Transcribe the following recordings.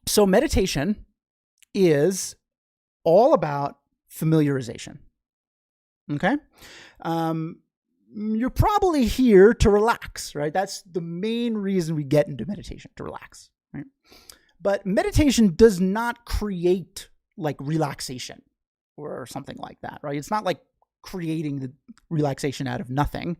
So meditation is all about familiarization. Okay? You're probably here to relax, right? That's the main reason we get into meditation, to relax, right? But meditation does not create like relaxation or something like that, right? It's not like creating the relaxation out of nothing.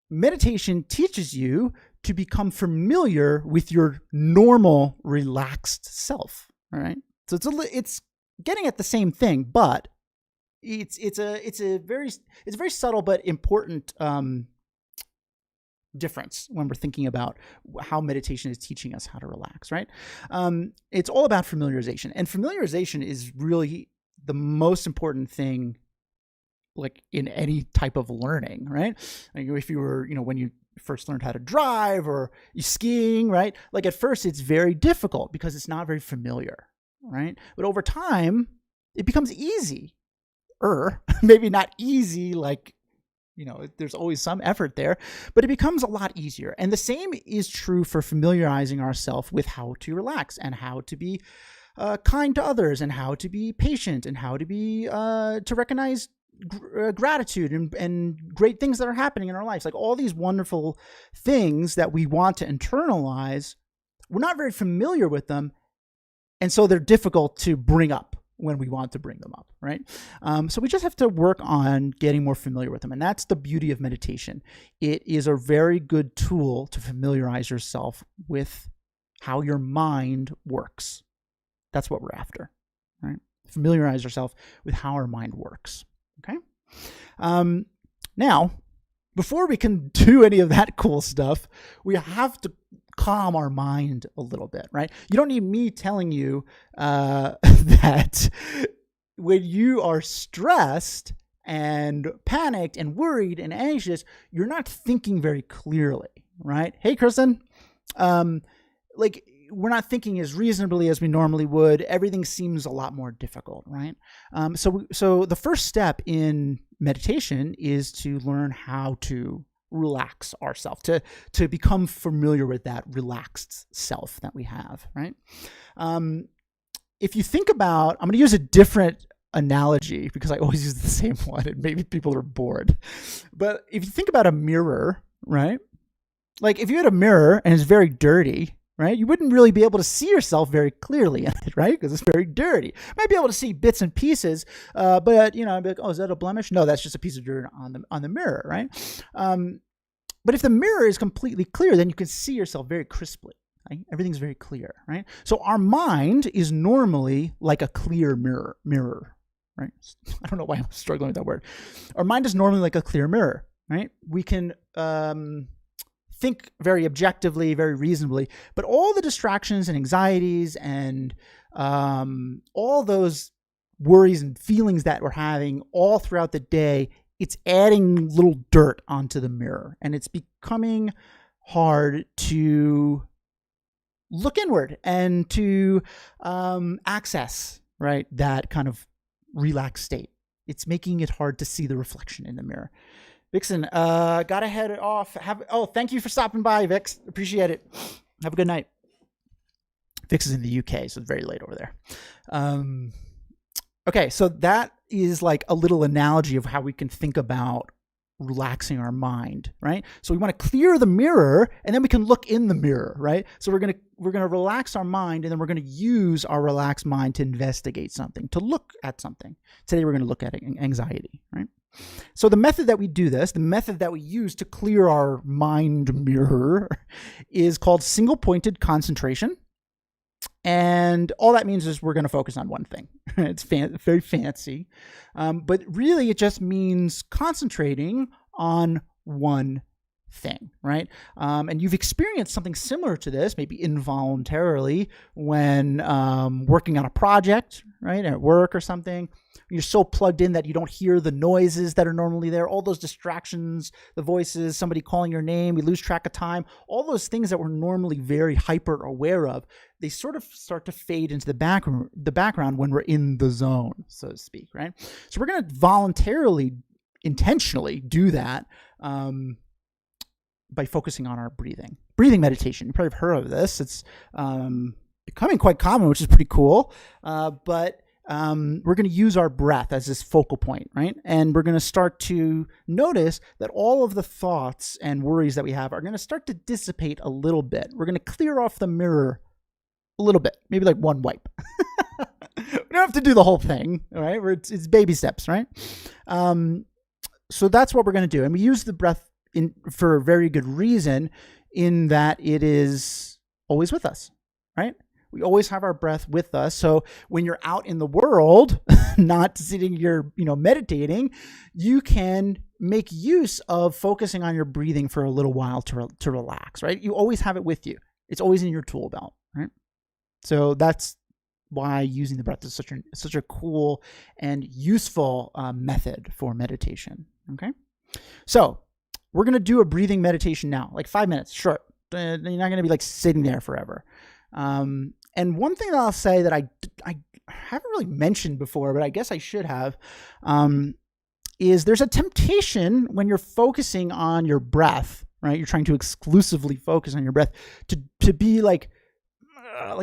Meditation teaches you to become familiar with your normal relaxed self, all right? So it's getting at the same thing, but it's a very subtle but important difference when we're thinking about how meditation is teaching us how to relax, right? It's all about familiarization, and familiarization is really the most important thing, like in any type of learning, right? Like if you were, when you first learned how to drive or you skiing, right? Like at first it's very difficult because it's not very familiar, right? But over time it becomes easy. Maybe not easy, like, there's always some effort there, but it becomes a lot easier. And the same is true for familiarizing ourselves with how to relax and how to be kind to others and how to be patient and how to be to recognize gratitude and great things that are happening in our lives. Like all these wonderful things that we want to internalize, we're not very familiar with them. And so they're difficult to bring up when we want to bring them up, right? So we just have to work on getting more familiar with them. And that's the beauty of meditation. It is a very good tool to familiarize yourself with how your mind works. That's what we're after, right? Familiarize yourself with how our mind works, okay? Now, before we can do any of that cool stuff, we have to calm our mind a little bit, right? You don't need me telling you that when you are stressed and panicked and worried and anxious, you're not thinking very clearly, right? Hey, Kristen, we're not thinking as reasonably as we normally would. Everything seems a lot more difficult, right? So the first step in meditation is to learn how to relax ourselves, to become familiar with that relaxed self that we have, right? If you think about, I'm going to use a different analogy because I always use the same one and maybe people are bored. But if you think about a mirror, right? Like if you had a mirror and it's very dirty, right? You wouldn't really be able to see yourself very clearly in it, right? Because it's very dirty. You might be able to see bits and pieces, but I'd be like, oh, is that a blemish? No, that's just a piece of dirt on the mirror, right? But if the mirror is completely clear, then you can see yourself very crisply. Right? Everything's very clear, right? So our mind is normally like a clear mirror, right? I don't know why I'm struggling with that word. Our mind is normally like a clear mirror, right? We can think very objectively, very reasonably, but all the distractions and anxieties and all those worries and feelings that we're having all throughout the day, it's adding little dirt onto the mirror, and it's becoming hard to look inward and to access, right, that kind of relaxed state. It's making it hard to see the reflection in the mirror. Vixen, gotta head off. Thank you for stopping by, Vix. Appreciate it. Have a good night. Vix is in the UK, so it's very late over there. Okay, so that is like a little analogy of how we can think about relaxing our mind, right? So we want to clear the mirror, and then we can look in the mirror, right? So we're gonna relax our mind, and then we're gonna use our relaxed mind to investigate something, to look at something. Today we're gonna look at anxiety, right? So the method that we do this, the method that we use to clear our mind mirror, is called single-pointed concentration. And all that means is we're going to focus on one thing. It's very fancy. But really it just means concentrating on one thing, right? And you've experienced something similar to this, maybe involuntarily, when working on a project, right, at work or something. You're so plugged in that you don't hear the noises that are normally there, all those distractions, the voices, somebody calling your name, we lose track of time, all those things that we're normally very hyper aware of, they sort of start to fade into the background when we're in the zone, so to speak, right? So we're going to voluntarily, intentionally do that by focusing on our breathing. Breathing meditation, you probably have heard of this. It's becoming quite common, which is pretty cool. But we're going to use our breath as this focal point, right? And we're going to start to notice that all of the thoughts and worries that we have are going to start to dissipate a little bit. We're going to clear off the mirror a little bit, maybe like one wipe. We don't have to do the whole thing, all right? It's baby steps, right? So that's what we're going to do. And we use the breath for a very good reason, in that it is always with us, right? We always have our breath with us. So when you're out in the world, not sitting here, meditating, you can make use of focusing on your breathing for a little while to relax, right? You always have it with you. It's always in your tool belt, right? So that's why using the breath is such a cool and useful method for meditation. Okay, so we're gonna do a breathing meditation now, like 5 minutes, short. You're not gonna be like sitting there forever. And one thing that I'll say that I haven't really mentioned before, but I guess I should have, is there's a temptation when you're focusing on your breath, right? You're trying to exclusively focus on your breath to be like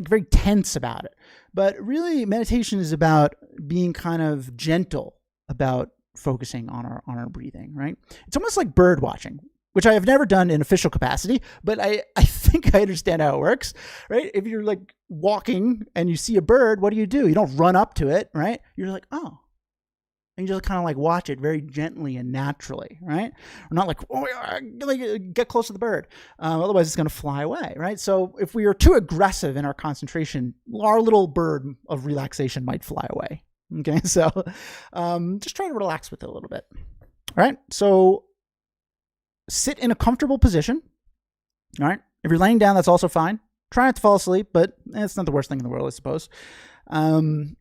very tense about it. But really, meditation is about being kind of gentle about focusing on our breathing, right? It's almost like bird watching, which I have never done in official capacity, but I think I understand how it works, right? If you're like walking and you see a bird, what do? You don't run up to it, right? You're like, oh. And you just kind of like watch it very gently and naturally, right? We're not like, oh, like get close to the bird. Otherwise it's going to fly away, right? So if we are too aggressive in our concentration, our little bird of relaxation might fly away. Okay, so just try to relax with it a little bit. All right, so sit in a comfortable position. All right, if you're laying down, that's also fine. Try not to fall asleep, but it's not the worst thing in the world, I suppose. And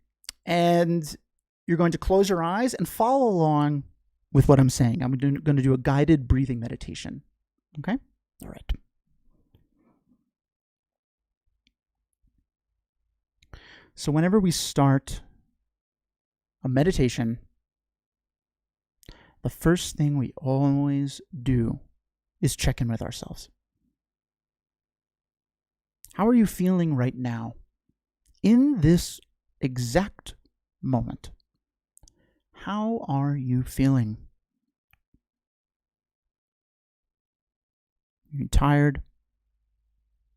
you're going to close your eyes and follow along with what I'm saying. I'm going to do a guided breathing meditation. Okay? All right. So whenever we start a meditation, the first thing we always do is check in with ourselves. How are you feeling right now? In this exact moment, how are you feeling? Are you tired,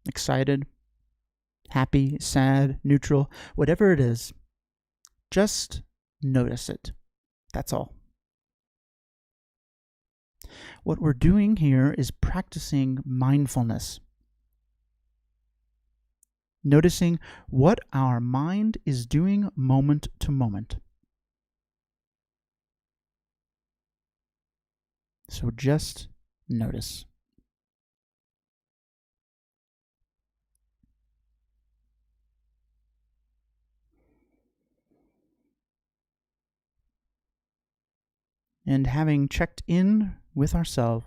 excited, happy, sad, neutral, whatever it is, just notice it. That's all. What we're doing here is practicing mindfulness. Noticing what our mind is doing moment to moment. So just notice. And having checked in with ourselves,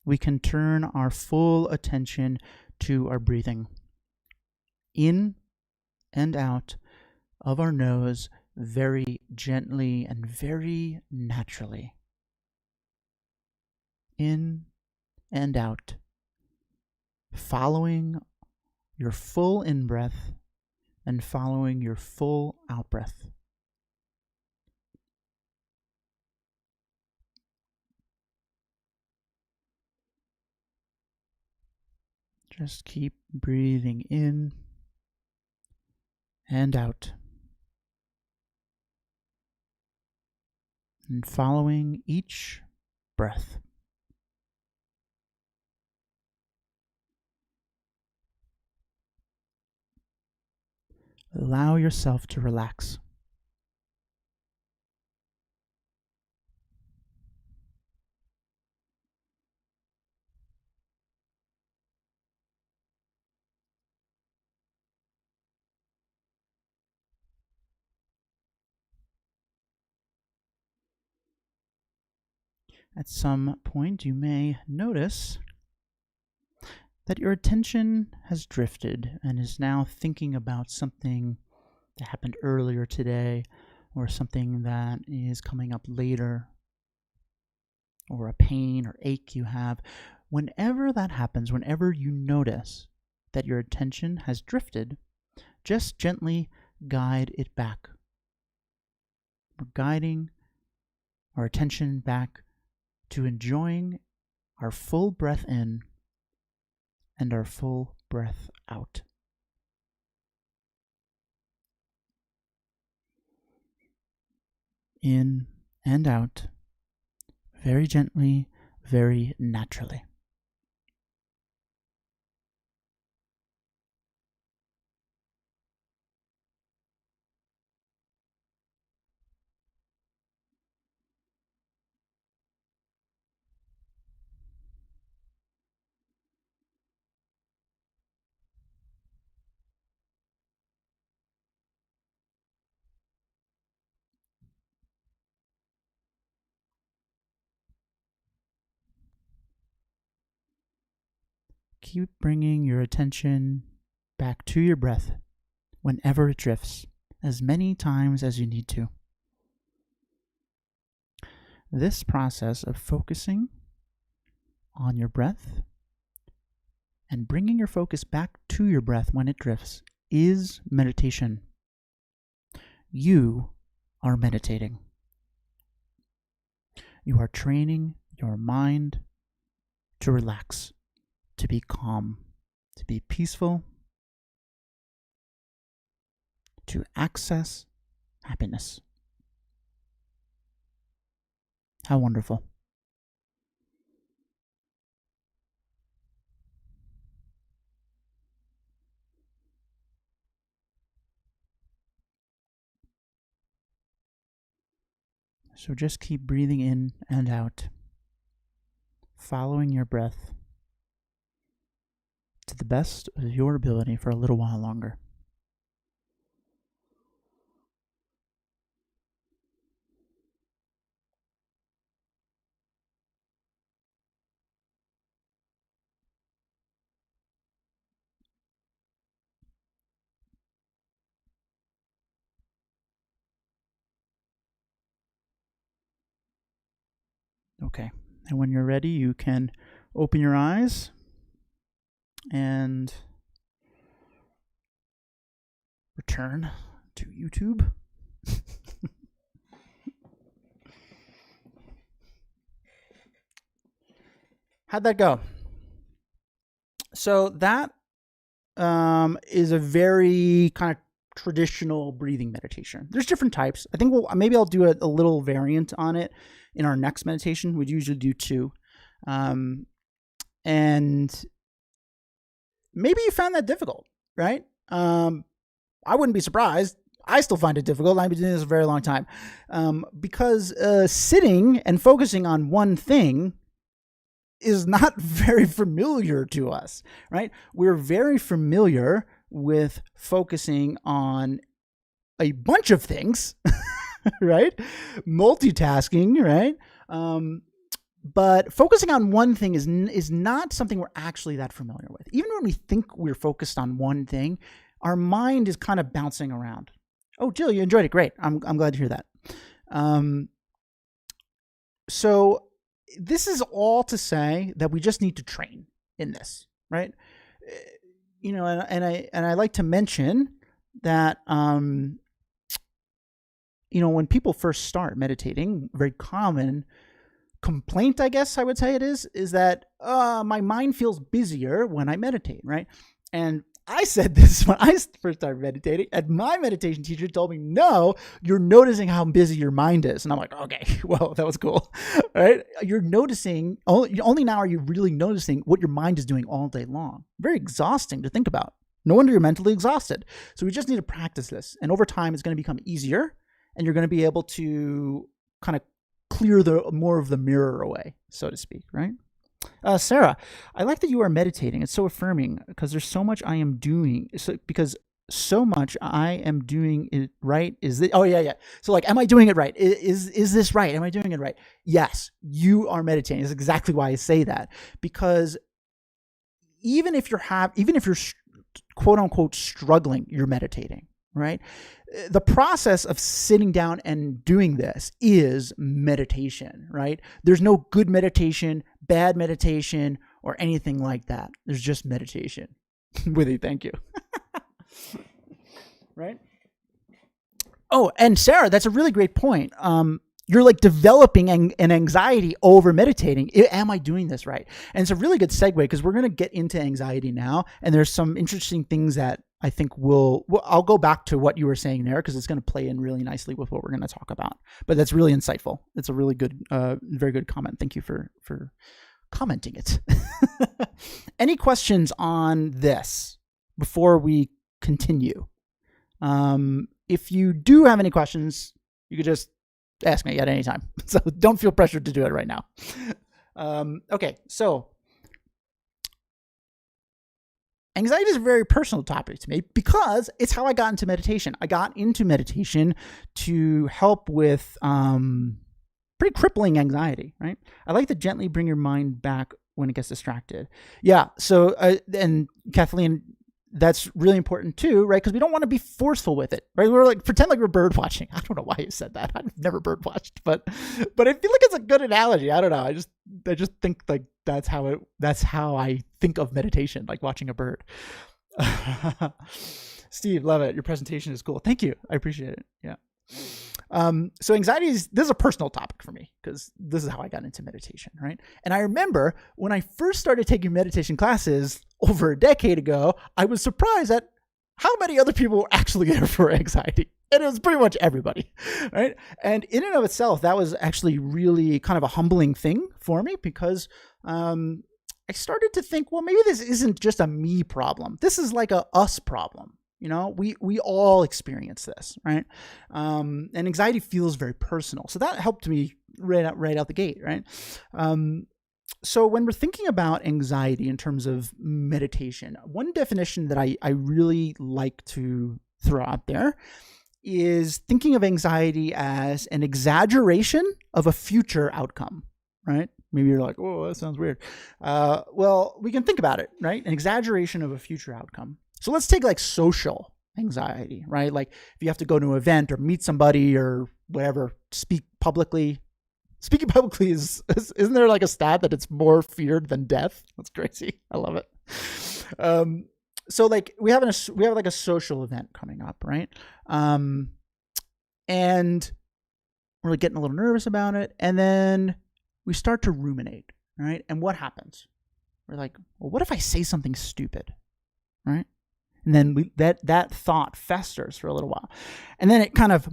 we can turn our full attention to our breathing. In and out of our nose very gently and very naturally. In and out, following your full in-breath and following your full out-breath. Just keep breathing in and out, and following each breath. Allow yourself to relax. At some point, you may notice that your attention has drifted and is now thinking about something that happened earlier today, or something that is coming up later, or a pain or ache you have. Whenever that happens, whenever you notice that your attention has drifted, just gently guide it back. We're guiding our attention back to enjoying our full breath in and our full breath out. In and out, very gently, very naturally. Keep bringing your attention back to your breath whenever it drifts, as many times as you need to. This process of focusing on your breath and bringing your focus back to your breath when it drifts is meditation. You are meditating. You are training your mind to relax, to be calm, to be peaceful, to access happiness. How wonderful. So just keep breathing in and out, following your breath to the best of your ability for a little while longer. Okay, and when you're ready, you can open your eyes and return to YouTube. How'd that go? So that is a very kind of traditional breathing meditation. There's different types. I think maybe I'll do a little variant on it in our next meditation. We'd usually do two. And maybe you found that difficult, right? I wouldn't be surprised. I still find it difficult. I've been doing this a very long time. Because sitting and focusing on one thing is not very familiar to us, right? We're very familiar with focusing on a bunch of things, right? Multitasking, right? But focusing on one thing is not something we're actually that familiar with. Even when we think we're focused on one thing, our mind is kind of bouncing around. Oh, Jill, you enjoyed it. Great. I'm glad to hear that. So this is all to say that we just need to train in this, right? You know, and I like to mention that, you know, when people first start meditating, very common complaint, I guess I would say it is that my mind feels busier when I meditate, right? And I said this when I first started meditating, and my meditation teacher told me, no, you're noticing how busy your mind is. And I'm like, okay, well, that was cool, right? You're noticing, only now are you really noticing what your mind is doing all day long. Very exhausting to think about. No wonder you're mentally exhausted. So we just need to practice this. And over time, it's going to become easier, and you're going to be able to kind of clear more of the mirror away, so to speak, right? Sarah, I like that you are meditating. It's so affirming because there's so much I am doing. So much I am doing it right. Is this? Oh yeah. So like, am I doing it right? Is this right? Am I doing it right? Yes, you are meditating. That's exactly why I say that, because even if you're quote unquote struggling, you're meditating, right? The process of sitting down and doing this is meditation, right? There's no good meditation, bad meditation, or anything like that. There's just meditation. Withy, thank you. right? Oh, and Sarah, that's a really great point. You're like developing an anxiety over meditating. Am I doing this right? And it's a really good segue because we're going to get into anxiety now. And there's some interesting things that I think I'll go back to what you were saying there because it's going to play in really nicely with what we're going to talk about. But that's really insightful. It's a really good, very good comment. Thank you for commenting it. Any questions on this before we continue? If you do have any questions, you could just ask me at any time. So don't feel pressured to do it right now. Okay, so anxiety is a very personal topic to me because it's how I got into meditation. I got into meditation to help with pretty crippling anxiety, right? I like to gently bring your mind back when it gets distracted. Yeah, so, and Kathleen, that's really important too, right? Because we don't want to be forceful with it, right? We're like, pretend like we're bird watching. I don't know why you said that. I've never bird watched, but I feel like it's a good analogy. I don't know. I just think like that's how I think of meditation, like watching a bird. Steve, love it. Your presentation is cool. Thank you. I appreciate it. Yeah. So anxiety this is a personal topic for me because this is how I got into meditation, right? And I remember when I first started taking meditation classes over a decade ago, I was surprised at how many other people were actually there for anxiety. And it was pretty much everybody, right? And in and of itself, that was actually really kind of a humbling thing for me because I started to think, well, maybe this isn't just a me problem. This is like a us problem. You know, we all experience this, right? And anxiety feels very personal. So that helped me right out the gate, right? So when we're thinking about anxiety in terms of meditation, one definition that I really like to throw out there is thinking of anxiety as an exaggeration of a future outcome, right? Maybe you're like, oh, that sounds weird. Well, we can think about it, right? An exaggeration of a future outcome. So let's take like social anxiety, right? Like if you have to go to an event or meet somebody or whatever, speak publicly. Speaking publicly isn't there like a stat that it's more feared than death? That's crazy. I love it. So like we have like a social event coming up, right? And we're like getting a little nervous about it, and then we start to ruminate, right? And what happens? We're like, well, what if I say something stupid, right? And then that thought festers for a little while. And then it kind of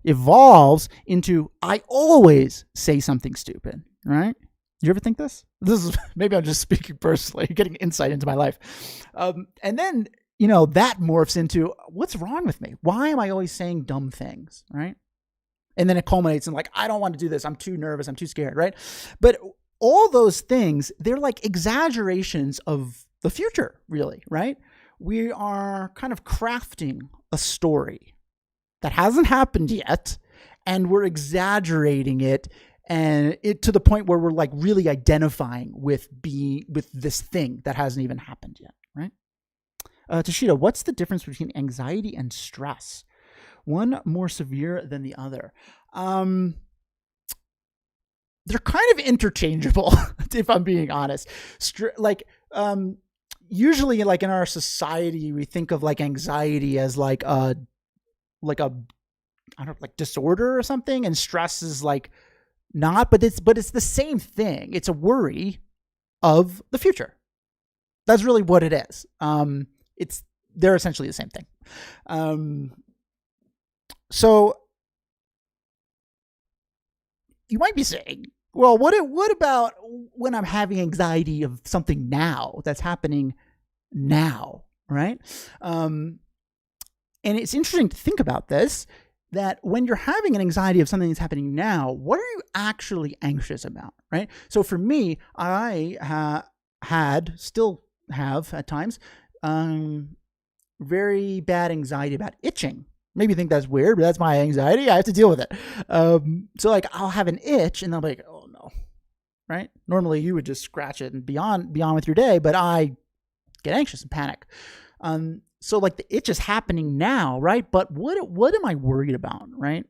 evolves into, I always say something stupid, right? You ever think this? This is, maybe I'm just speaking personally, getting insight into my life. And then, that morphs into, what's wrong with me? Why am I always saying dumb things, right? And then it culminates in like, I don't want to do this. I'm too nervous. I'm too scared, right? But all those things, they're like exaggerations of the future, really, right? We are kind of crafting a story that hasn't happened yet, and we're exaggerating it, and it to the point where we're like really identifying with this thing that hasn't even happened yet, right? Toshida, what's the difference between anxiety and stress? One more severe than the other. They're kind of interchangeable, if I'm being honest. Usually like in our society, we think of like anxiety as like a I don't know, like disorder or something. And stress is like not, but it's the same thing. It's a worry of the future. That's really what it is. They're essentially the same thing. So you might be saying, well, what about when I'm having anxiety of something now that's happening now, right? And it's interesting to think about this, that when you're having an anxiety of something that's happening now, what are you actually anxious about, right? So for me, I still have at times, very bad anxiety about itching. Maybe you think that's weird, but that's my anxiety. I have to deal with it. So like I'll have an itch and I'll be like, oh no, right? Normally you would just scratch it and be on with your day, but I get anxious and panic. So like the itch is happening now, right? But what am I worried about, right?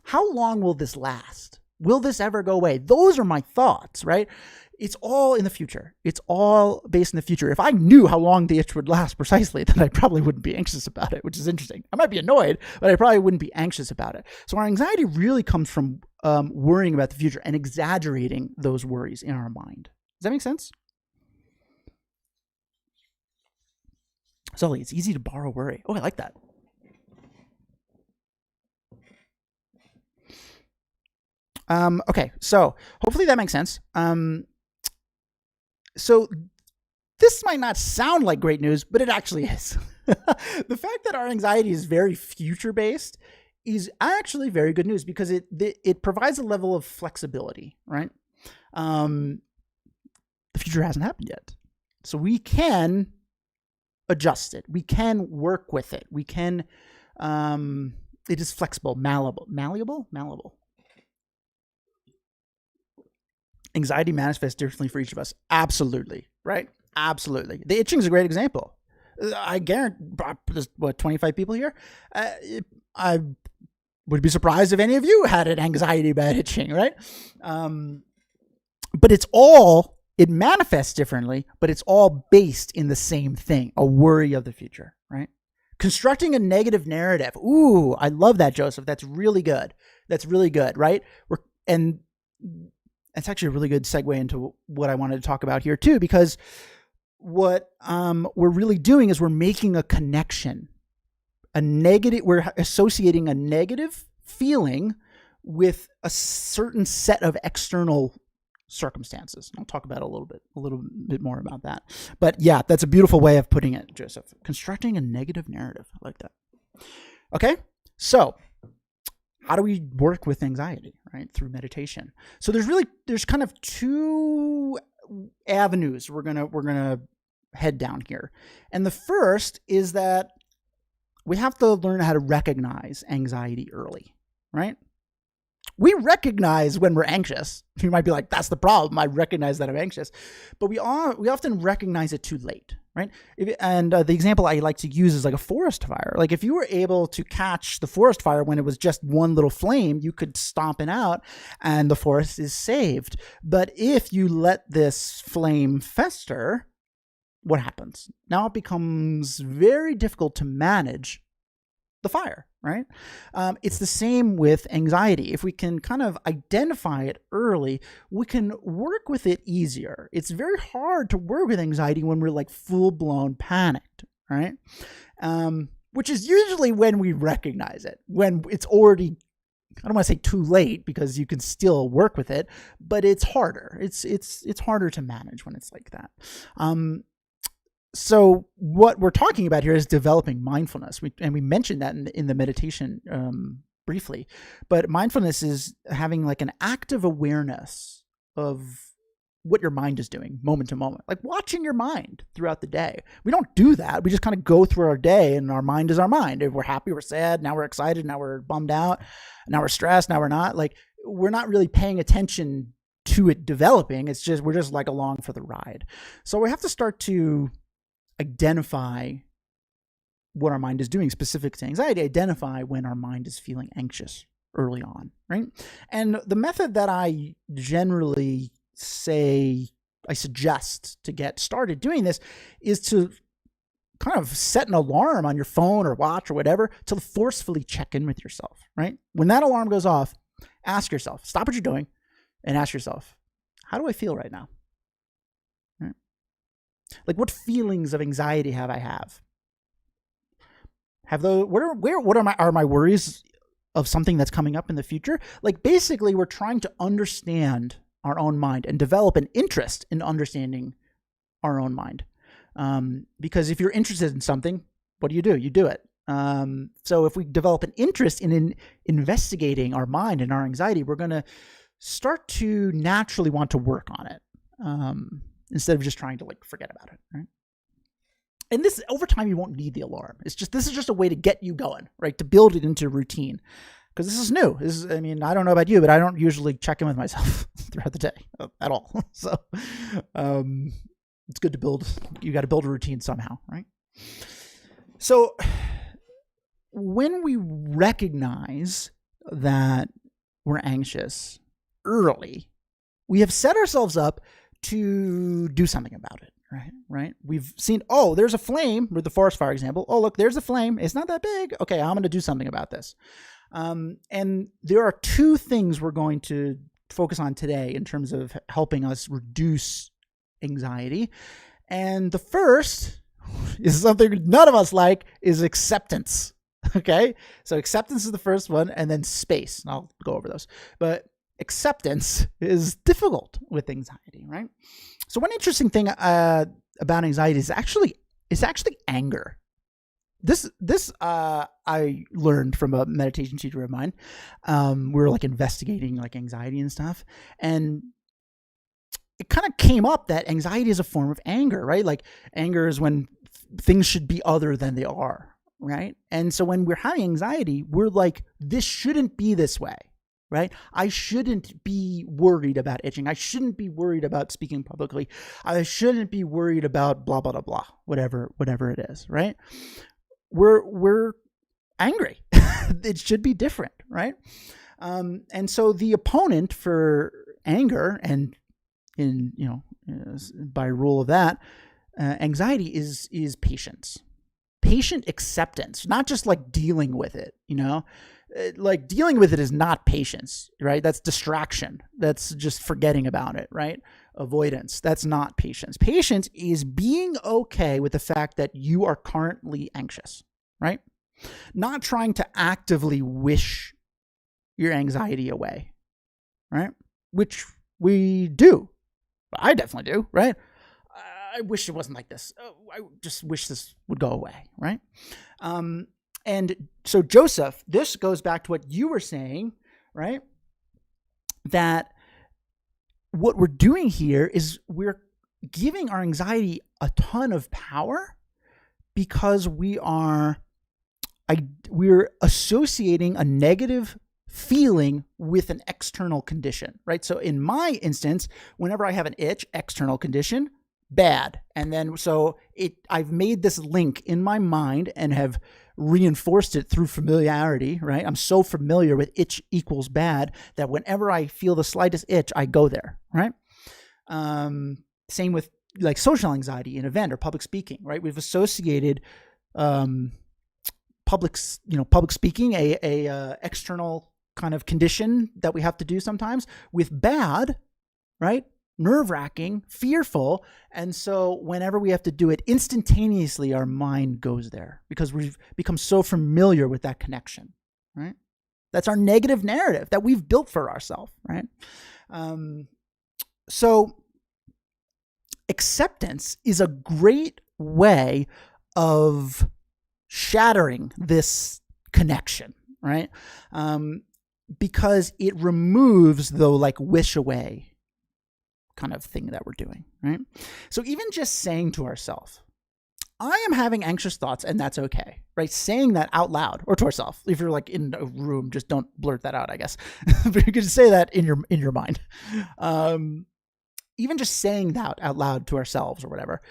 How long will this last? Will this ever go away? Those are my thoughts, right? it's all in the future. It's all based in the future. If I knew how long the itch would last precisely, then I probably wouldn't be anxious about it, which is interesting. I might be annoyed, but I probably wouldn't be anxious about it. So our anxiety really comes from worrying about the future and exaggerating those worries in our mind. Does that make sense? Sully, it's easy to borrow worry. Oh, I like that. Okay, so hopefully that makes sense. So this might not sound like great news, but it actually is. The fact that our anxiety is very future-based is actually very good news because it provides a level of flexibility, right? The future hasn't happened yet. So we can adjust it. We can work with it. We can, it is flexible, malleable. Anxiety manifests differently for each of us. Absolutely, right? Absolutely. The itching is a great example. I guarantee, there's 25 people here? I would be surprised if any of you had an anxiety about itching, right? But it manifests differently, but it's all based in the same thing, a worry of the future, right? Constructing a negative narrative. Ooh, I love that, Joseph. That's really good. Right? And it's actually a really good segue into what I wanted to talk about here too, because what we're really doing is we're making a connection. We're associating a negative feeling with a certain set of external circumstances. I'll talk about a little bit more about that. But yeah, that's a beautiful way of putting it, Joseph. Constructing a negative narrative. I like that. Okay, so how do we work with anxiety, right? Through meditation. So there's kind of two avenues we're gonna head down here. And the first is that we have to learn how to recognize anxiety early, right? We recognize when we're anxious. You might be like, that's the problem. I recognize that I'm anxious. But we often recognize it too late, right? The example I like to use is like a forest fire. Like if you were able to catch the forest fire when it was just one little flame, you could stomp it out and the forest is saved. But if you let this flame fester, what happens? Now it becomes very difficult to manage the fire, right? It's the same with anxiety. If we can kind of identify it early, we can work with it easier. It's very hard to work with anxiety when we're like full-blown panicked, right? Which is usually when we recognize it, when it's already, I don't want to say too late because you can still work with it, but it's harder. It's harder to manage when it's like that. So what we're talking about here is developing mindfulness. We mentioned that in the meditation briefly, but mindfulness is having like an active awareness of what your mind is doing moment to moment, like watching your mind throughout the day. We don't do that. We just kind of go through our day and our mind is our mind. If we're happy, we're sad. Now we're excited. Now we're bummed out. Now we're stressed. Now we're not. Like we're not really paying attention to it developing. It's just, we're just like along for the ride. So we have to start to identify what our mind is doing specific to anxiety, identify when our mind is feeling anxious early on, right? And the method that I generally suggest to get started doing this is to kind of set an alarm on your phone or watch or whatever to forcefully check in with yourself, right? When that alarm goes off, ask yourself, stop what you're doing and ask yourself, how do I feel right now? Like what feelings of anxiety have I have? Have those, what are my worries of something that's coming up in the future? Like basically we're trying to understand our own mind and develop an interest in understanding our own mind. Because if you're interested in something, what do? You do it. So if we develop an interest in investigating our mind and our anxiety, we're going to start to naturally want to work on it. Instead of just trying to like forget about it, right? And this, over time, you won't need the alarm. This is just a way to get you going, right? To build it into routine. Because this is new. I don't know about you, but I don't usually check in with myself throughout the day at all. So it's good to build, you got to build a routine somehow, right? So when we recognize that we're anxious early, we have set ourselves up to do something about it, right? We've seen, oh, there's a flame with the forest fire example. Oh, look, there's a flame. It's not that big. Okay, I'm going to do something about this. And there are two things we're going to focus on today in terms of helping us reduce anxiety. And the first is something none of us like, is acceptance. Okay, so acceptance is the first one, and then space. And I'll go over those. But acceptance is difficult with anxiety, right? So one interesting thing about anxiety is actually anger. This I learned from a meditation teacher of mine. We were like investigating like anxiety and stuff, and it kind of came up that anxiety is a form of anger, right? Like anger is when things should be other than they are, right? And so when we're having anxiety, we're like, this shouldn't be this way, right? I shouldn't be worried about itching. I shouldn't be worried about speaking publicly. I shouldn't be worried about blah, blah, blah, blah, whatever it is, right? We're angry. It should be different, right? And so the opponent for anger, and by rule of that, anxiety is patience, patient acceptance, not just like dealing with it. Like dealing with it is not patience, right? That's distraction. That's just forgetting about it, right? Avoidance. That's not patience. Patience is being okay with the fact that you are currently anxious, right? Not trying to actively wish your anxiety away, right? Which we do. I definitely do, right? I wish it wasn't like this. I just wish this would go away, right? And so Joseph, this goes back to what you were saying, right? That what we're doing here is we're giving our anxiety a ton of power because we're associating a negative feeling with an external condition, right? So in my instance, whenever I have an itch, external condition, bad. And then I've made this link in my mind and have reinforced it through familiarity, right? I'm so familiar with itch equals bad that whenever I feel the slightest itch, I go there, right? Same with like social anxiety, an event or public speaking, right? We've associated public speaking, a external kind of condition that we have to do sometimes, with bad, right? Nerve-wracking, fearful. And so whenever we have to do it, instantaneously our mind goes there because we've become so familiar with that connection, right? That's our negative narrative that we've built for ourselves, right? So acceptance is a great way of shattering this connection, right? Because it removes the like wish away kind of thing that we're doing, right? So even just saying to ourselves, I am having anxious thoughts and that's okay, right? Saying that out loud, or to ourselves. If you're like in a room, just don't blurt that out, I guess. But you can say that in your mind. Even just saying that out loud to ourselves or whatever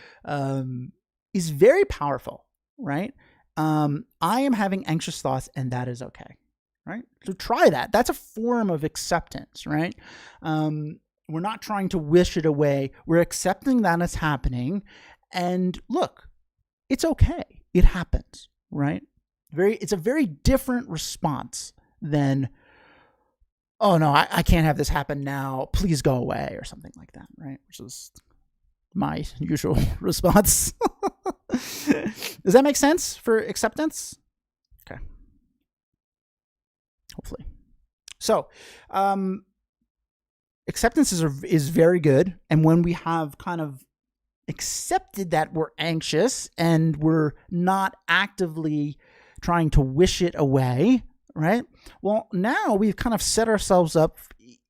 is very powerful, right? I am having anxious thoughts and that is okay, right? So try that. That's a form of acceptance, right? We're not trying to wish it away. We're accepting that it's happening. And look, it's okay. It happens, right? It's a very different response than, oh no, I can't have this happen now. Please go away, or something like that, right? Which is my usual response. Does that make sense for acceptance? Okay. Hopefully. So, acceptance is very good. And when we have kind of accepted that we're anxious and we're not actively trying to wish it away, right? Well, now we've kind of set ourselves up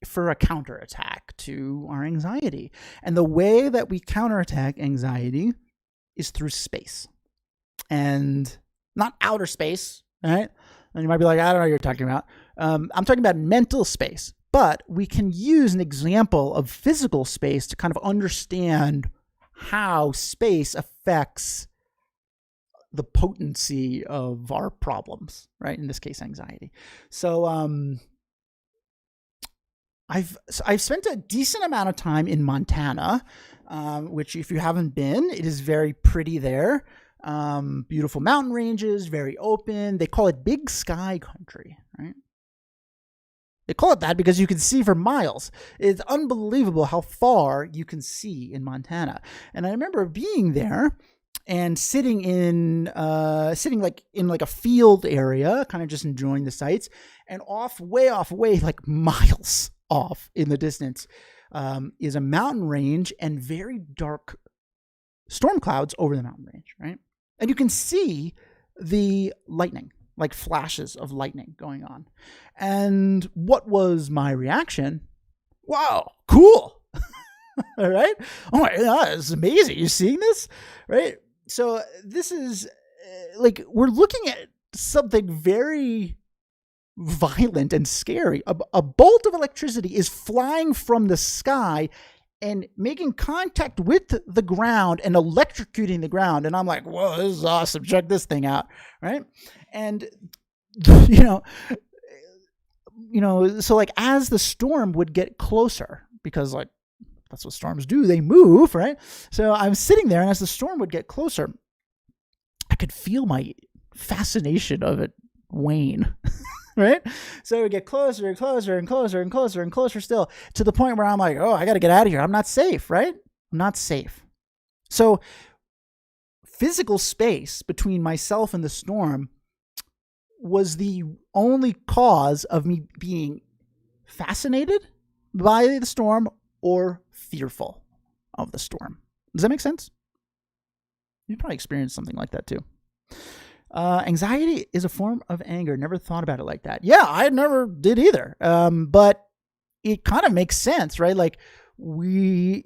for a counterattack to our anxiety. And the way that we counterattack anxiety is through space. And not outer space, right? And you might be like, I don't know what you're talking about. I'm talking about mental space. But we can use an example of physical space to kind of understand how space affects the potency of our problems, right? In this case, anxiety. So I've spent a decent amount of time in Montana, which if you haven't been, it is very pretty there. Beautiful mountain ranges, very open. They call it Big Sky Country, right? They call it that because you can see for miles. It's unbelievable how far you can see in Montana. And I remember being there and sitting like in like a field area, kind of just enjoying the sights, and way off, like miles off in the distance, is a mountain range and very dark storm clouds over the mountain range, right? And you can see the lightning, like flashes of lightning going on. And what was my reaction? Wow, cool. All right. Oh my God, it's amazing. You're seeing this, right? So this is like, we're looking at something very violent and scary. A bolt of electricity is flying from the sky and making contact with the ground and electrocuting the ground. And I'm like, whoa, this is awesome. Check this thing out, right? And, so like as the storm would get closer, because like that's what storms do, they move, right? So I'm sitting there, and as the storm would get closer, I could feel my fascination of it wane. Right? So it would get closer and closer and closer and closer and closer still, to the point where I'm like, oh, I got to get out of here. I'm not safe, right? I'm not safe. So physical space between myself and the storm was the only cause of me being fascinated by the storm or fearful of the storm. Does that make sense? You've probably experienced something like that too. Anxiety is a form of anger. Never thought about it like that. Yeah, I never did either. But it kind of makes sense, right? Like, we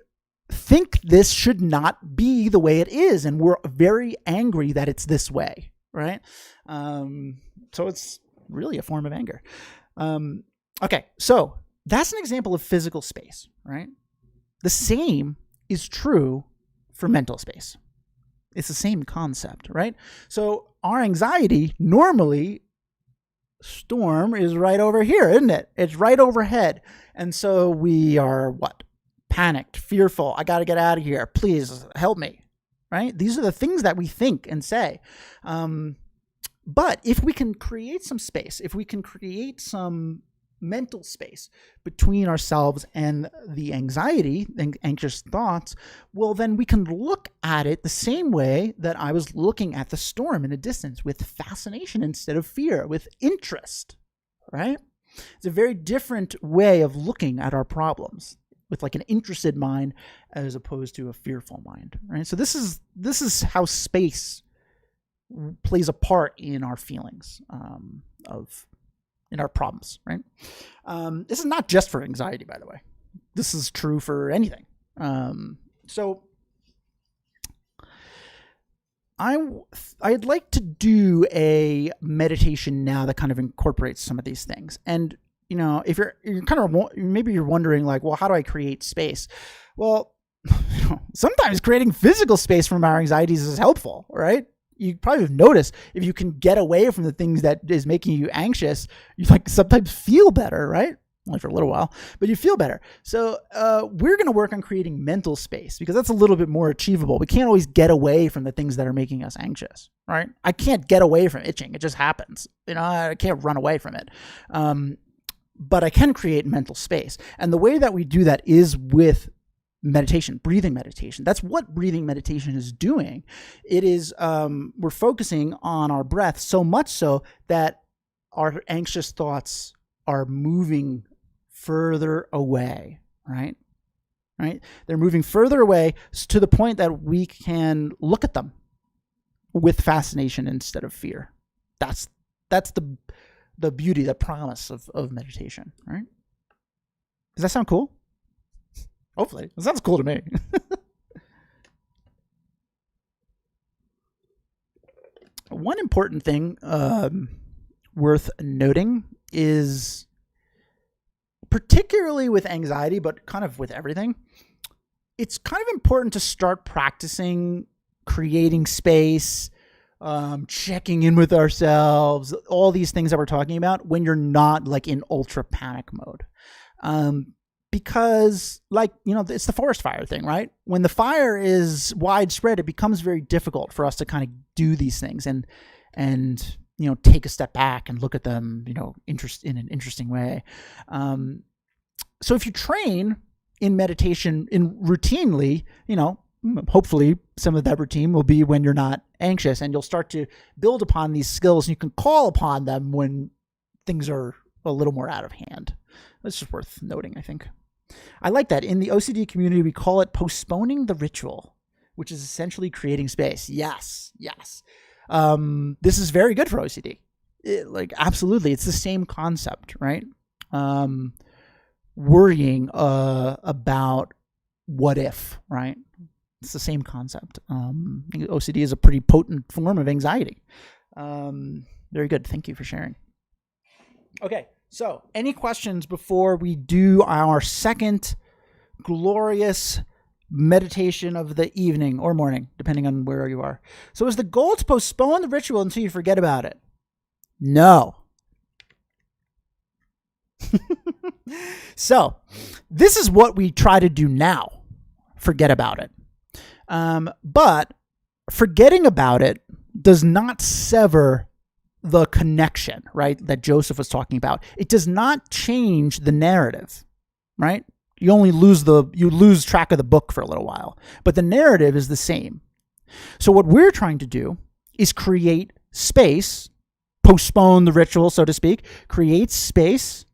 think this should not be the way it is, and we're very angry that it's this way, right? So it's really a form of anger. Okay, so that's an example of physical space, right? The same is true for mental space. It's the same concept, right? So our anxiety, normally, storm is right over here, isn't it? It's right overhead. And so we are what? Panicked, fearful. I got to get out of here. Please help me, right? These are the things that we think and say. But if we can create some space, if we can create some mental space between ourselves and the anxiety and anxious thoughts, well, then we can look at it the same way that I was looking at the storm in a distance, with fascination instead of fear, with interest, right? It's a very different way of looking at our problems, with like an interested mind as opposed to a fearful mind, right? So this is how space plays a part in our feelings in our problems, right? This is not just for anxiety, by the way. This is true for anything. So I'd like to do a meditation now that kind of incorporates some of these things. And if you're kind of, maybe you're wondering like, well, how do I create space? Well, sometimes creating physical space from our anxieties is helpful, right? You probably have noticed, if you can get away from the things that is making you anxious, you like sometimes feel better, right? Only for a little while, but you feel better. So we're going to work on creating mental space, because that's a little bit more achievable. We can't always get away from the things that are making us anxious, right? I can't get away from itching. It just happens. I can't run away from it. But I can create mental space. And the way that we do that is with meditation, breathing meditation. That's what breathing meditation is doing. It is, we're focusing on our breath, so much so that our anxious thoughts are moving further away, right? They're moving further away to the point that we can look at them with fascination instead of fear. That's the beauty, the promise of meditation, right? Does that sound cool? Hopefully. It sounds cool to me. One important thing worth noting is, particularly with anxiety, but kind of with everything, it's kind of important to start practicing creating space, checking in with ourselves, all these things that we're talking about, when you're not like in ultra panic mode. Because, like, it's the forest fire thing, right? When the fire is widespread, it becomes very difficult for us to kind of do these things and take a step back and look at them, in an interesting way. So if you train in meditation routinely, hopefully some of that routine will be when you're not anxious, and you'll start to build upon these skills, and you can call upon them when things are a little more out of hand. That's just worth noting, I think. I like that. In the OCD community, we call it postponing the ritual, which is essentially creating space. Yes. This is very good for OCD. Absolutely. It's the same concept, right? Worrying about what if, right? It's the same concept. OCD is a pretty potent form of anxiety. Very good. Thank you for sharing. Okay. So, any questions before we do our second glorious meditation of the evening or morning, depending on where you are? So, is the goal to postpone the ritual until you forget about it? No. So, this is what we try to do now. Forget about it. But forgetting about it does not sever the connection, right, that Joseph was talking about. It does not change the narrative, right? You only lose track of the book for a little while, but the narrative is the same. So what we're trying to do is create space, postpone the ritual, so to speak, create space,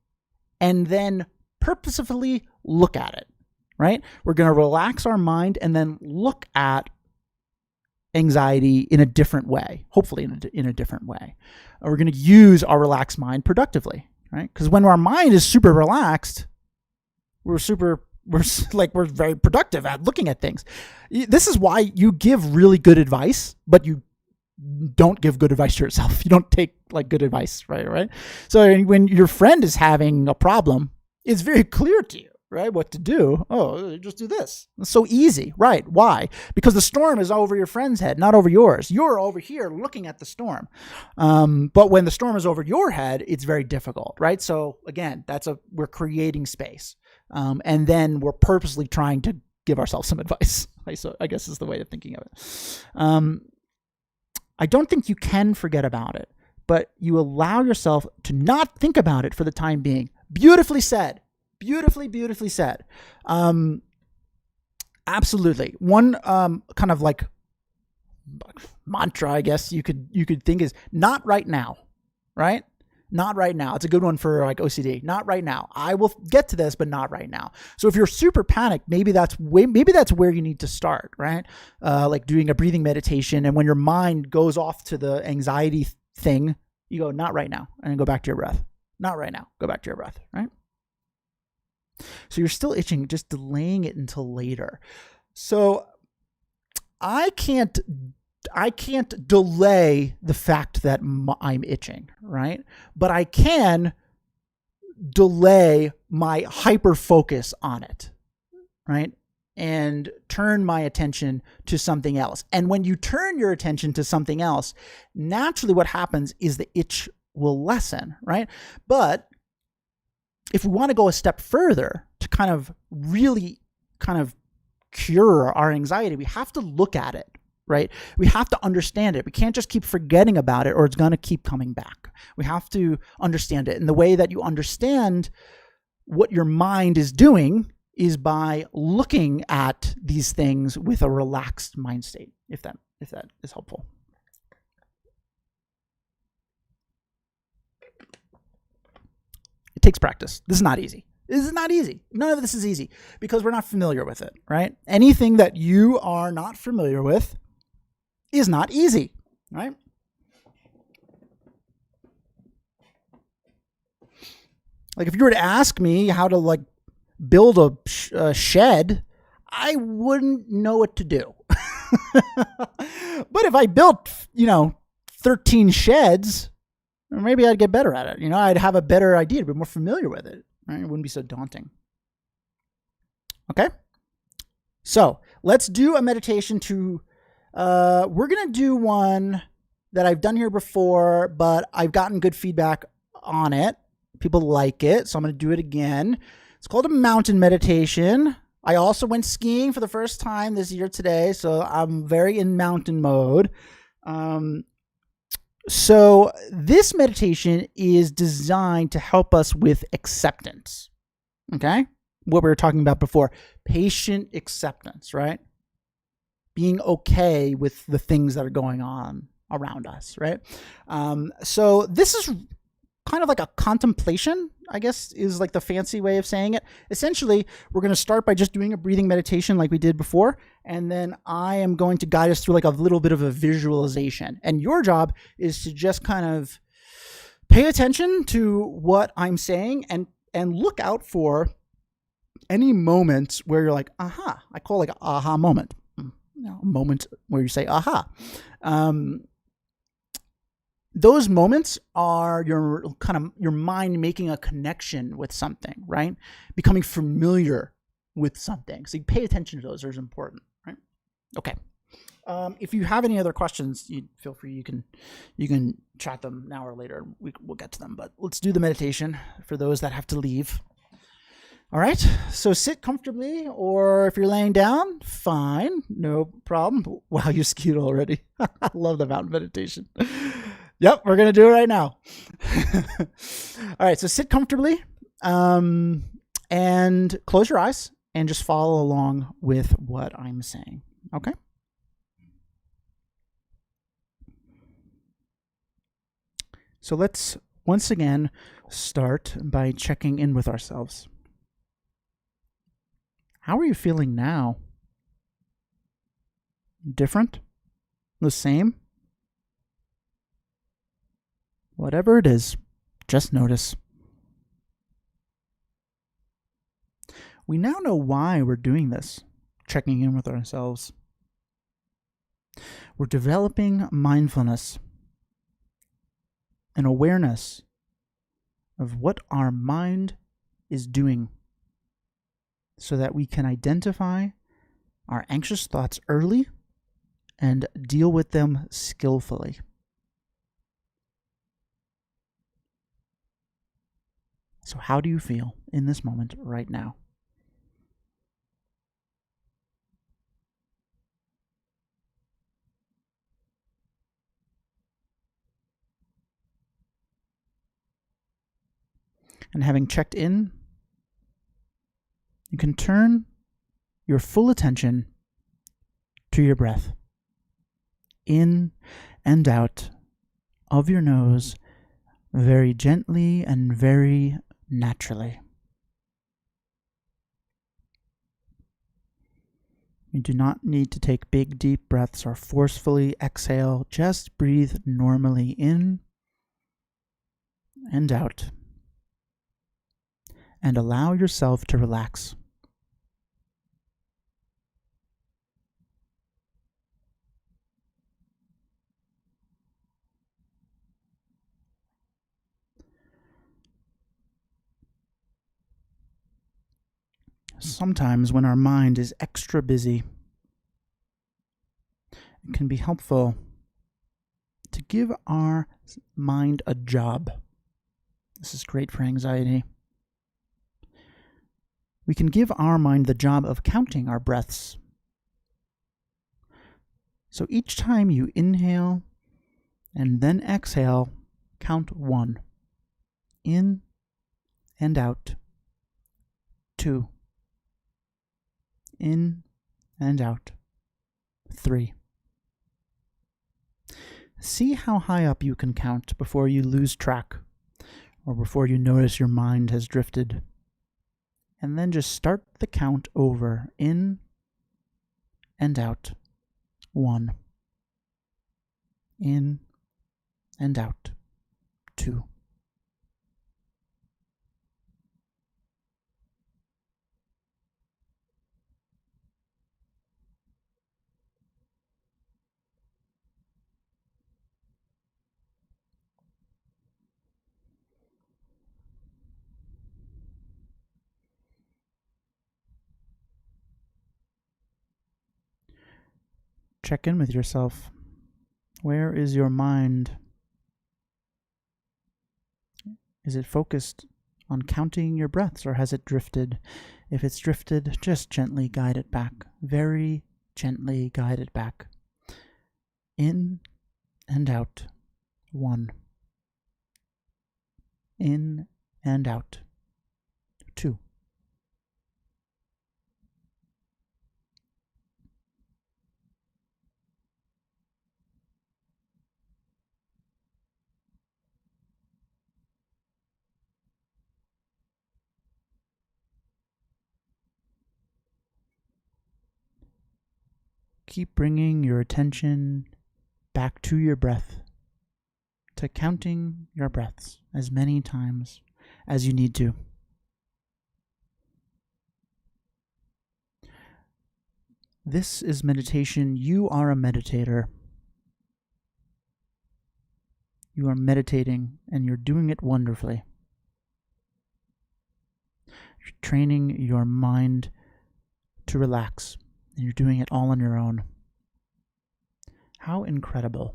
and then purposefully look at it, right? We're going to relax our mind and then look at anxiety in a different way, hopefully in a different way. We're going to use our relaxed mind productively, right? Because when our mind is super relaxed, we're very productive at looking at things. This is why you give really good advice, but you don't give good advice to yourself. You don't take good advice, right? So when your friend is having a problem, it's very clear to you, right, what to do. Oh, just do this. It's so easy, right? Why? Because the storm is over your friend's head, not over yours. You're over here looking at the storm. But when the storm is over your head, it's very difficult, right? So again, we're creating space. And then we're purposely trying to give ourselves some advice. So I guess is the way of thinking of it. I don't think you can forget about it, but you allow yourself to not think about it for the time being. Beautifully said. Beautifully said. Absolutely. One kind of mantra, I guess you could think is not right now, right? Not right now. It's a good one for OCD. Not right now. I will get to this, but not right now. So if you're super panicked, maybe that's where you need to start, right? Doing a breathing meditation, and when your mind goes off to the anxiety thing, you go, not right now, and then go back to your breath. Not right now. Go back to your breath, right? So you're still itching, just delaying it until later. So I can't delay the fact that I'm itching, right? But I can delay my hyper focus on it, right? And turn my attention to something else. And when you turn your attention to something else, naturally what happens is the itch will lessen, right? But if we want to go a step further to kind of really kind of cure our anxiety, we have to look at it, right? We have to understand it. We can't just keep forgetting about it, or it's going to keep coming back. We have to understand it. And the way that you understand what your mind is doing is by looking at these things with a relaxed mind state, if that is helpful. It takes practice. This is not easy. None of this is easy because we're not familiar with it, right? Anything that you are not familiar with is not easy, right? If you were to ask me how to build a shed, I wouldn't know what to do. But if I built, 13 sheds, maybe I'd get better at it. I'd have a better idea, be more familiar with it. Right? It wouldn't be so daunting. Okay? So let's do a meditation we're going to do one that I've done here before, but I've gotten good feedback on it. People like it, so I'm going to do it again. It's called a mountain meditation. I also went skiing for the first time this year today, so I'm very in mountain mode. So this meditation is designed to help us with acceptance. Okay? What we were talking about before, patient acceptance, right? Being okay with the things that are going on around us, right? So this is kind of like a contemplation, I guess, is like the fancy way of saying it. Essentially, we're going to start by just doing a breathing meditation like we did before, and then I am going to guide us through like a little bit of a visualization. And your job is to just kind of pay attention to what I'm saying and look out for any moments where you're like, aha. I call it like an aha moment. A moment where you say, aha. Those moments are your mind making a connection with something, right? Becoming familiar with something. So you pay attention to those. Those are important, right? Okay. If you have any other questions, you feel free. You can chat them now or later. We'll get to them. But let's do the meditation for those that have to leave. All right. So sit comfortably, or if you're laying down, fine, no problem. Wow, you skied already. I love the mountain meditation. Yep, we're going to do it right now. All right, so sit comfortably and close your eyes and just follow along with what I'm saying, okay? So let's once again start by checking in with ourselves. How are you feeling now? Different? The same? Whatever it is, just notice. We now know why we're doing this, checking in with ourselves. We're developing mindfulness, an awareness of what our mind is doing so that we can identify our anxious thoughts early and deal with them skillfully. So how do you feel in this moment right now? And having checked in, you can turn your full attention to your breath, in and out of your nose, very gently and very naturally. You do not need to take big, deep breaths or forcefully exhale. Just breathe normally in and out, and allow yourself to relax. Sometimes when our mind is extra busy, it can be helpful to give our mind a job. This is great for anxiety. We can give our mind the job of counting our breaths. So each time you inhale and then exhale, count 1. In and out. 2. In and out. 3. See how high up you can count before you lose track or before you notice your mind has drifted. And then just start the count over. In and out. 1. In and out. 2. Check in with yourself. Where is your mind? Is it focused on counting your breaths, or has it drifted? If it's drifted, just gently guide it back. Very gently guide it back. In and out. 1. In and out. 2. Keep bringing your attention back to your breath, to counting your breaths as many times as you need to. This is meditation. You are a meditator. You are meditating, and you're doing it wonderfully. You're training your mind to relax, and you're doing it all on your own. How incredible.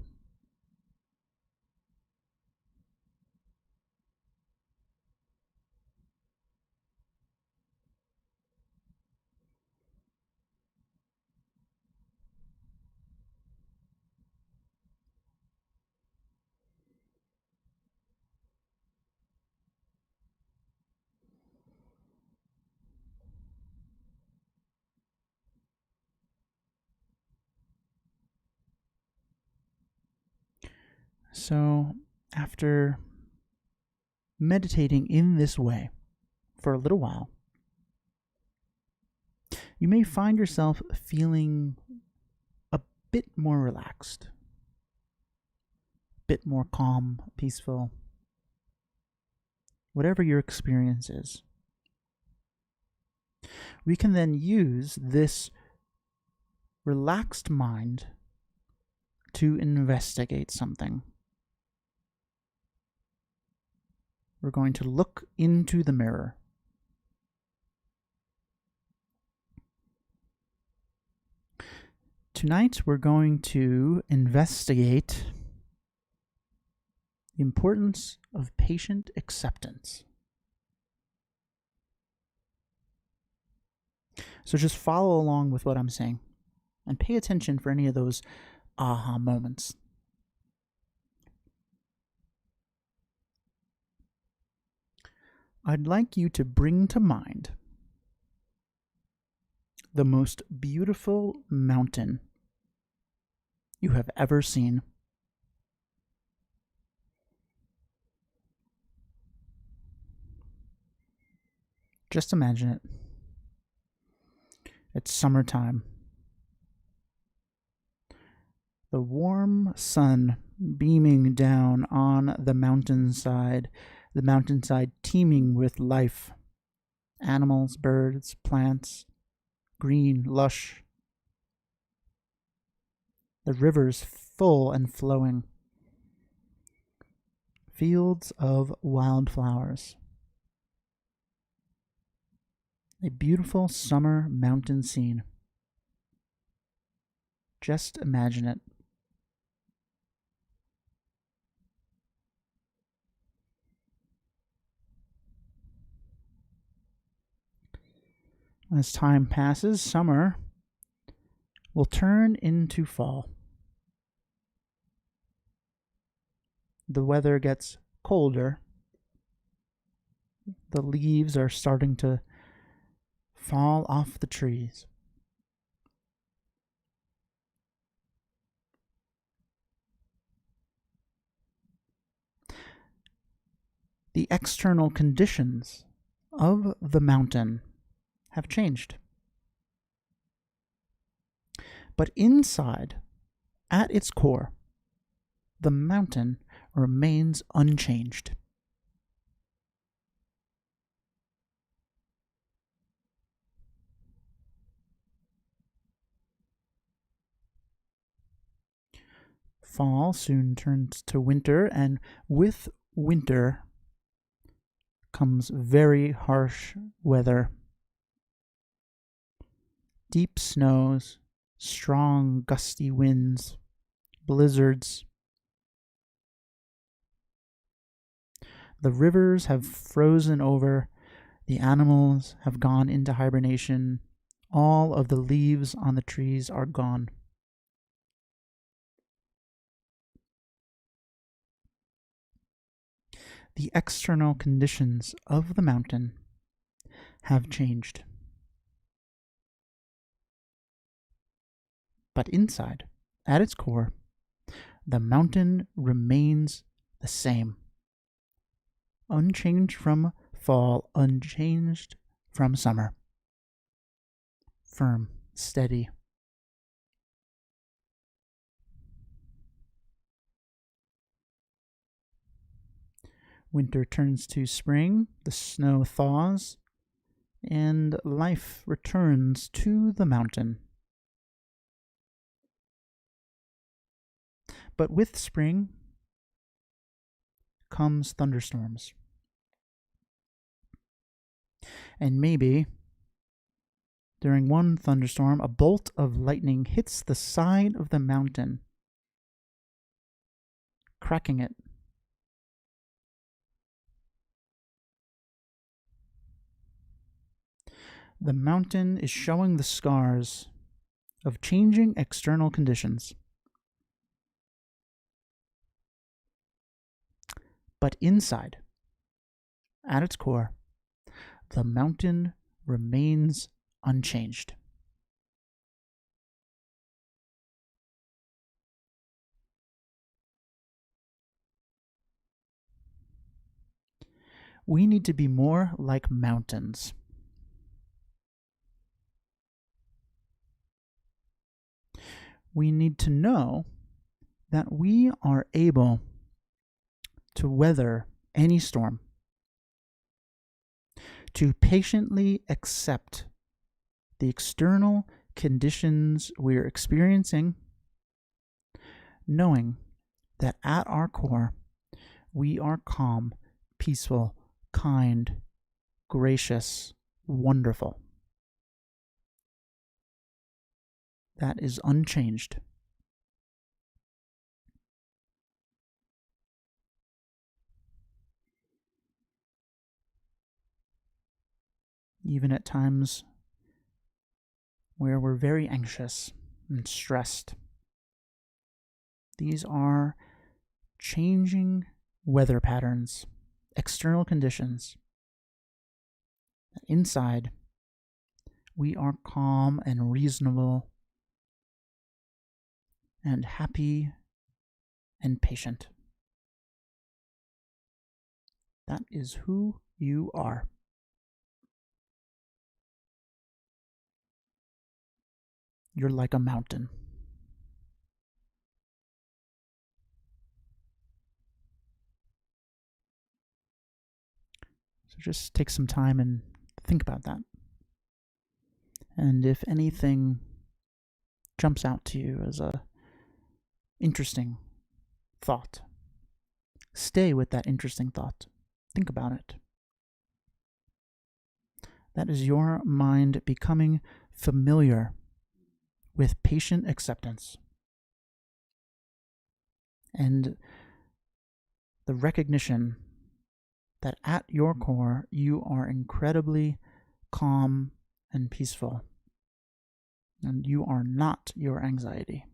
So, after meditating in this way for a little while, you may find yourself feeling a bit more relaxed, a bit more calm, peaceful, whatever your experience is. We can then use this relaxed mind to investigate something. We're going to look into the mirror. Tonight, we're going to investigate the importance of patient acceptance. So just follow along with what I'm saying and pay attention for any of those aha moments. I'd like you to bring to mind the most beautiful mountain you have ever seen. Just imagine it. It's summertime. The warm sun beaming down on the mountainside teeming with life. Animals, birds, plants, green, lush. The rivers full and flowing. Fields of wildflowers. A beautiful summer mountain scene. Just imagine it. As time passes, summer will turn into fall. The weather gets colder. The leaves are starting to fall off the trees. The external conditions of the mountain have changed. But inside, at its core, the mountain remains unchanged. Fall soon turns to winter, and with winter comes very harsh weather. Deep snows, strong gusty winds, blizzards. The rivers have frozen over. The animals have gone into hibernation. All of the leaves on the trees are gone. The external conditions of the mountain have changed. But inside, at its core, the mountain remains the same. Unchanged from fall, unchanged from summer. Firm, steady. Winter turns to spring, the snow thaws, and life returns to the mountain. But with spring comes thunderstorms. And maybe during one thunderstorm, a bolt of lightning hits the side of the mountain, cracking it. The mountain is showing the scars of changing external conditions. But inside, at its core, the mountain remains unchanged. We need to be more like mountains. We need to know that we are able to weather any storm, to patiently accept the external conditions we're experiencing, knowing that at our core, we are calm, peaceful, kind, gracious, wonderful. That is unchanged. Even at times where we're very anxious and stressed. These are changing weather patterns, external conditions. Inside, we are calm and reasonable and happy and patient. That is who you are. You're like a mountain. So just take some time and think about that. And if anything jumps out to you as a interesting thought, stay with that interesting thought. Think about it. That is your mind becoming familiar with patient acceptance and the recognition that at your core you are incredibly calm and peaceful, and you are not your anxiety.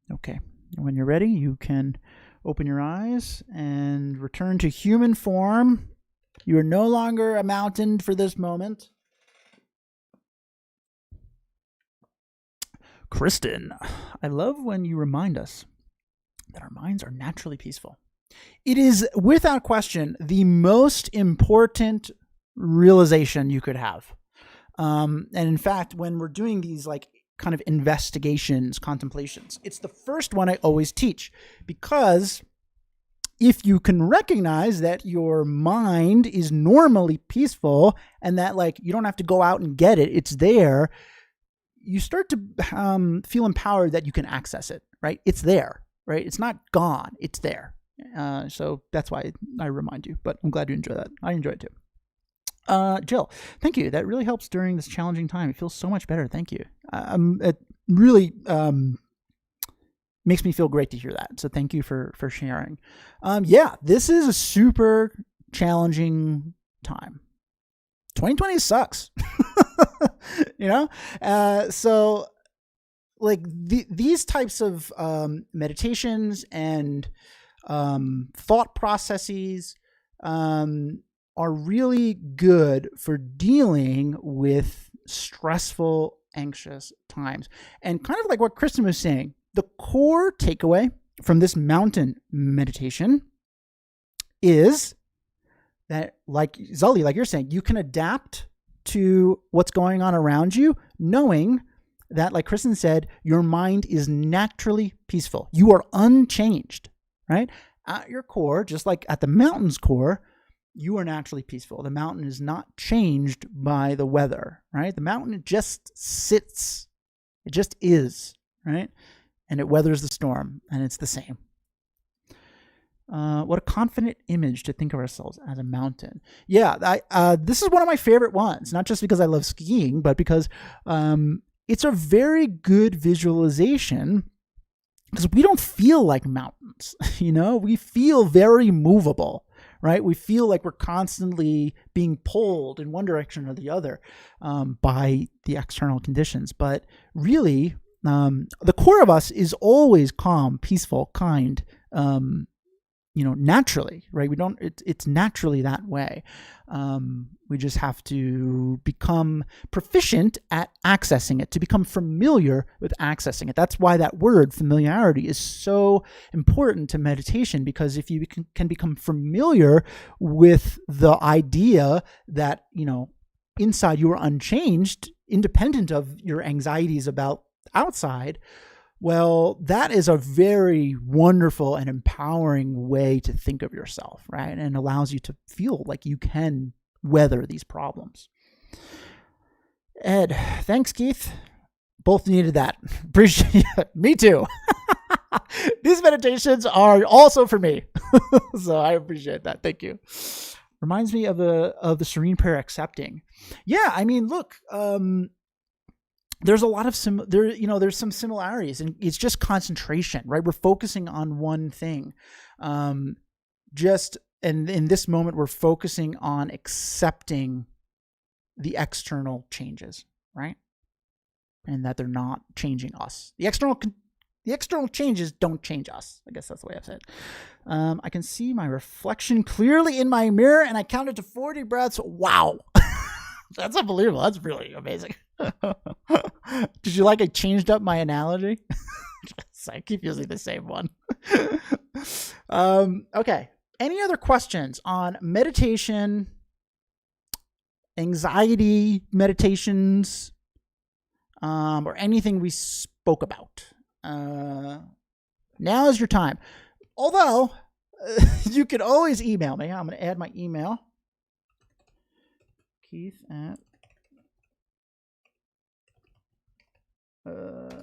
Okay, when you're ready, you can open your eyes and return to human form. You are no longer a mountain for this moment. Kristen, I love when you remind us that our minds are naturally peaceful. It is, without question, the most important realization you could have. And in fact, when we're doing these kind of investigations, contemplations, it's the first one I always teach, because if you can recognize that your mind is normally peaceful and that you don't have to go out and get it, it's there, you start to feel empowered that you can access it, right? It's there, right? It's not gone. It's there. So that's why I remind you, but I'm glad you enjoy that. I enjoy it too. Jill, thank you. That really helps during this challenging time. It feels so much better. Thank you. It really makes me feel great to hear that. So thank you for sharing. Yeah, this is a super challenging time. 2020 sucks. So like these types of meditations and thought processes are really good for dealing with stressful, anxious times. And kind of like what Kristen was saying, the core takeaway from this mountain meditation is that, like Zully, like you're saying, you can adapt to what's going on around you, knowing that, like Kristen said, your mind is naturally peaceful. You are unchanged, right? At your core, just like at the mountain's core, you are naturally peaceful. The mountain is not changed by the weather, right? The mountain just sits. It just is, right? And it weathers the storm, and it's the same. What a confident image to think of ourselves as a mountain. Yeah, this is one of my favorite ones, not just because I love skiing, but because it's a very good visualization, because we don't feel like mountains, we feel very movable, right? We feel like we're constantly being pulled in one direction or the other by the external conditions. But really, the core of us is always calm, peaceful, kind, naturally, right? It's naturally that way. We just have to become proficient at accessing it, to become familiar with accessing it. That's why that word familiarity is so important to meditation, because if you can become familiar with the idea that, inside you are unchanged, independent of your anxieties about outside, well, that is a very wonderful and empowering way to think of yourself, right? And allows you to feel like you can weather these problems. Ed, thanks, Keith. Both needed that. Appreciate it. Me too. These meditations are also for me. So I appreciate that. Thank you. Reminds me of the serene prayer accepting. Yeah, I mean, look, there's a lot of there's some similarities, and it's just concentration, right? We're focusing on one thing. And in this moment, we're focusing on accepting the external changes, right? And that they're not changing us. The external changes don't change us. I guess that's the way I've said it. I can see my reflection clearly in my mirror, and I counted to 40 breaths. Wow. That's unbelievable. That's really amazing. Did you like I changed up my analogy? I keep using the same one. Okay. Any other questions on meditation, anxiety meditations, or anything we spoke about? Now is your time. Although, you can always email me. I'm going to add my email. Keith at...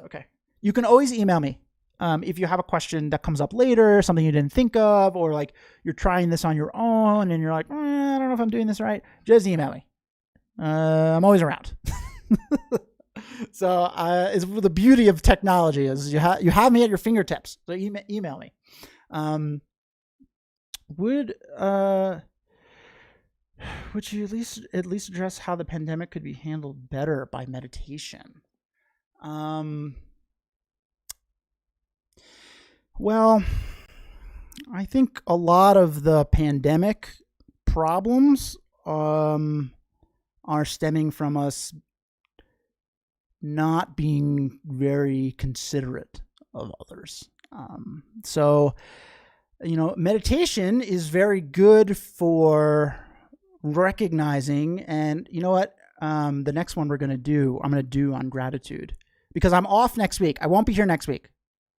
okay. You can always email me if you have a question that comes up later, something you didn't think of, or like you're trying this on your own and you're like, I don't know if I'm doing this right. Just email me. I'm always around. So it's the beauty of technology is you have me at your fingertips. So email me. Would you at least address how the pandemic could be handled better by meditation? Well, I think a lot of the pandemic problems are stemming from us not being very considerate of others. So, meditation is very good for recognizing, and you know what? The next one I'm going to do on gratitude, because I'm off next week. I won't be here next week.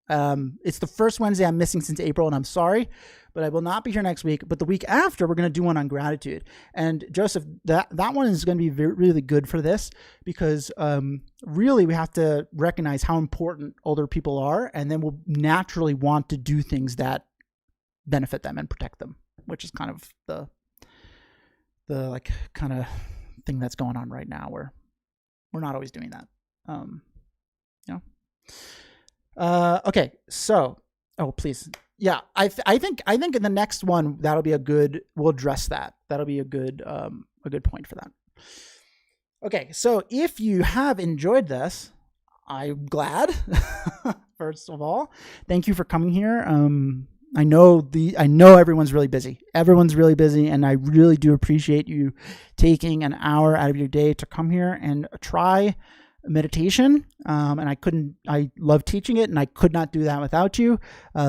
It's the first Wednesday I'm missing since April, and I'm sorry, but I will not be here next week. But the week after, we're going to do one on gratitude. And Joseph, that one is going to be really good for this, because really we have to recognize how important older people are, and then we'll naturally want to do things that benefit them and protect them, which is kind of the like kind of thing that's going on right now, where we're not always doing that. Okay, so please. Yeah, I think in the next one that'll be we'll address that. That'll be a good point for that. Okay, so if you have enjoyed this, I'm glad. First of all, thank you for coming here. I know everyone's really busy. Everyone's really busy, and I really do appreciate you taking an hour out of your day to come here and try meditation. And I love teaching it, and I could not do that without you.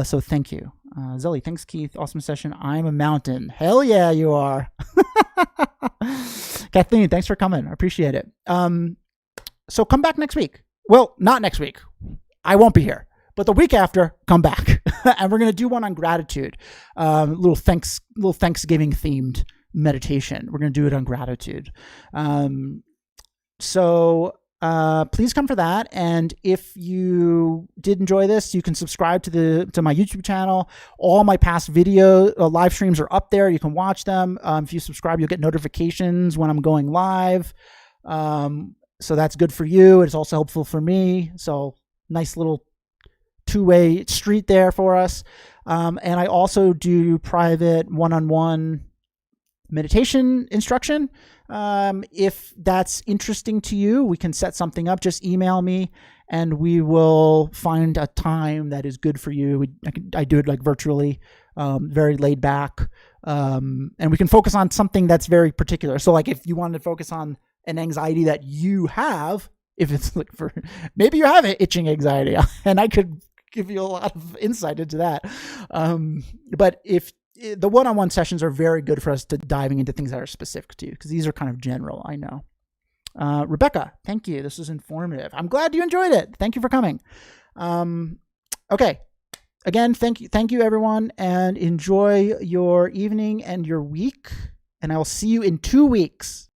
So thank you. Zelly, thanks, Keith. Awesome session. I'm a mountain. Hell yeah, you are. Kathleen, thanks for coming. I appreciate it. So come back next week. Well, not next week. I won't be here. But the week after, come back. And we're going to do one on gratitude. Little Thanksgiving themed meditation. We're going to do it on gratitude. So please come for that. And if you did enjoy this, you can subscribe to my YouTube channel. All my past video live streams are up there. You can watch them. If you subscribe, you'll get notifications when I'm going live. So that's good for you. It's also helpful for me. So nice little two-way street there for us. And I also do private one-on-one meditation instruction. If that's interesting to you, we can set something up. Just email me and we will find a time that is good for you. I do it like virtually, very laid back. And we can focus on something that's very particular. So like if you wanted to focus on an anxiety that you have, if it's like maybe you have itching anxiety, and I could give you a lot of insight into that. But if the one-on-one sessions are very good for us to diving into things that are specific to you, because these are kind of general, I know. Rebecca, thank you. This was informative. I'm glad you enjoyed it. Thank you for coming. Okay. Again, thank you everyone, and enjoy your evening and your week. And I will see you in 2 weeks.